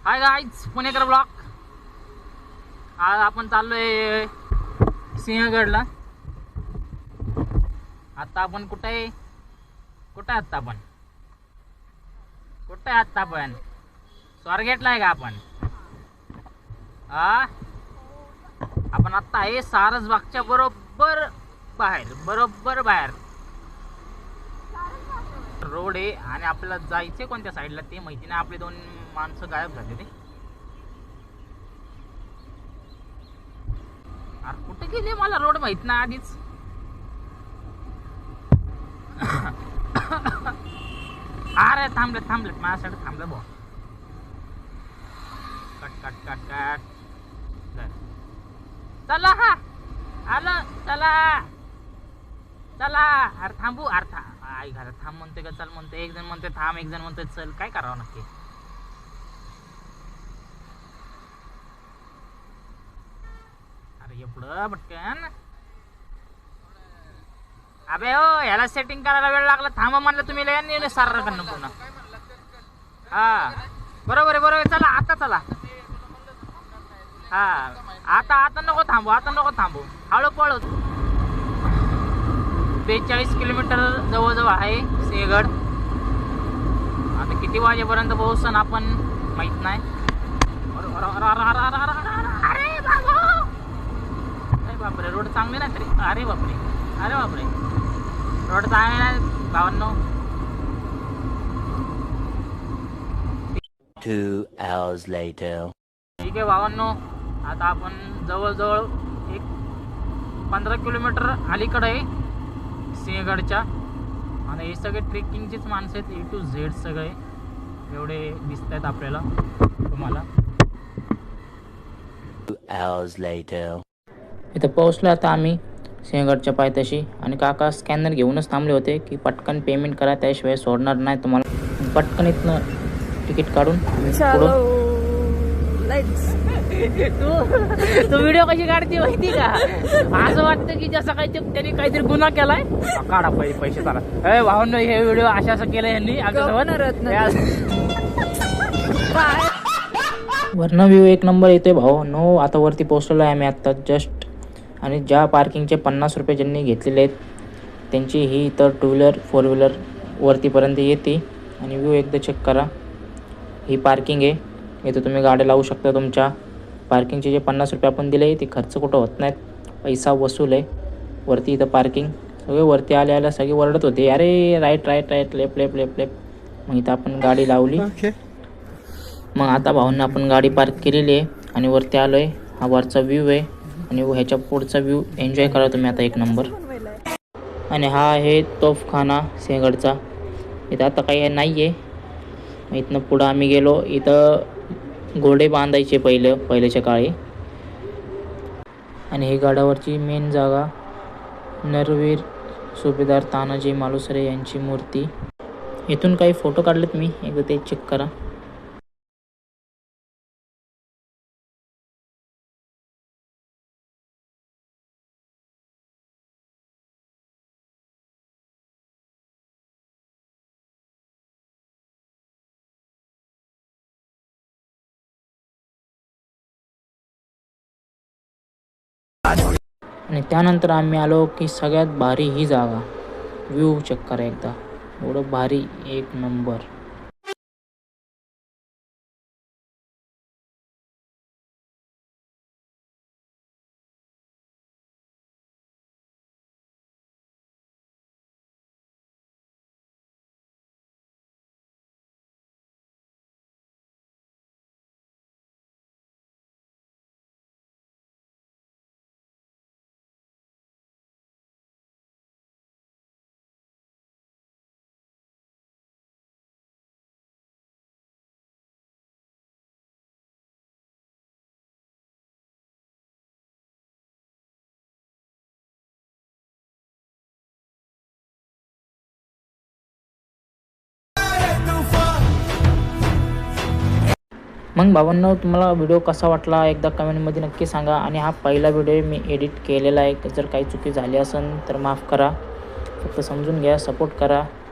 Hi guys, पुणेकर block. आज आपण चाललोय सिंहगडला. आता आपण कुठे आहे? आता आपण स्वारगेटला आहे का आपण? आपण आता आहे सारसबागच्या बरोबर बाहेर रोड आहे. आणि आपल्याला जायचे कोणत्या साईडला ते माहिती नाही. आपले दोन माणसं गायब झाले ते. अरे कुठे गेले मला रोड माहित नाही आधीच. अरे थांबले माझ्यासाठी थांबले भाऊ. कट चला आलं चला. अरे थांबू. आई घरात थांब म्हणते का चल म्हणते. एक जण म्हणते थांब, एक जण म्हणते चल. काय करावं नक्की? अरे ये पुढं पटकन. अबे हो, ह्याला सेटिंग करायला वेळ लागला. थांबा म्हणलं तुम्ही लय सार करणं पुन्हा. हा बरोबर आहे. चला आता चला. हा आता नको थांबू. हळू पळू. 42 किलोमीटर जवळजवळ आहे सिंहगड. आता किती वाजेपर्यंत पोहोचन आपण माहित नाही. अरे बापरे, रोड चांगले नाही तरी. अरे बापरे रोड चांगले नाही भावांनो. 2 hours later. ठीक आहे भावांनो, आता आपण जवळजवळ एक 15 किलोमीटर अलीकडे आहे सिंहगडच्या. आणि हे सगळे ट्रेकिंगचेच माणसं आहेत. A to Z सगळे एवढे दिसत आहेत आपल्याला तुम्हाला. 2 hours later. इथं पोहोचलो आता आम्ही सिंहगडच्या पायथ्याशी. आणि काका स्कॅनर घेऊनच थांबले होते की पटकन पेमेंट करा, त्याशिवाय सोडणार नाही तुम्हाला. पटकन इथनं तिकीट काढून तू व्हिडिओ कशी काढते माहिती का? असं वाटतं की जसं काही त्यांनी काहीतरी गुन्हा केलाय. काढा पैसे चला. भावांनो, हे व्हिडिओ असं केलं यांनी. वर्ण व्ह्यू एक नंबर येतोय भाऊ नो. आता वरती पोहोचलेलो आहे आम्ही आत्ता जस्ट. आणि ज्या पार्किंगचे 50 रुपये ज्यांनी घेतलेले आहेत त्यांची ही तर 2 व्हीलर 4 व्हीलर वरतीपर्यंत येते. आणि व्ह्यू एकदा चेक करा. ही पार्किंग आहे. इथं तुम्ही गाड्या लावू शकता तुमच्या. पार्किंगचे जे 50 रुपये आपण दिले ते खर्च कुठं होत नाहीत, पैसा वसूल आहे. वरती इथं पार्किंग. सगळे वरती आल्या सगळे ओरडत होते अरे राईट लेफ्ट. मग इथं आपण गाडी लावली. मग आता भाऊंना आपण गाडी पार्क केलेली आहे आणि वरती आलो आहे. हा वरचा व्ह्यू आहे आणि ह्याच्या पुढचा व्ह्यू एन्जॉय करा तुम्ही आता एक नंबर. आणि हा आहे तोफखाना सिंहगडचा. इथं आता काही नाही आहे. इथनं पुढं आम्ही गेलो. इथं घोडे बांधायचे पहिल्याच्या काळी. आणि ही गडावरची मेन जागा नरवीर सुभेदार तानाजी मालुसरे यांची मूर्ती. इथून काही फोटो काढलेत मी, एकदा ते चेक करा. आणि त्यानंतर आम्ही आलो की सगळ्यात भारी ही जागा. व्ह्यू चेक करा एकदा. एवढं भारी एक नंबर. मग भावांनो, तुम्हाला व्हिडिओ कसा वाटला एकदा कमेंटमध्ये नक्की सांगा. आणि हा पहिला व्हिडिओ मी एडिट केलेला आहे. जर काही चुकी झाली असेल तर माफ करा. फक्त समजून घ्या, सपोर्ट करा.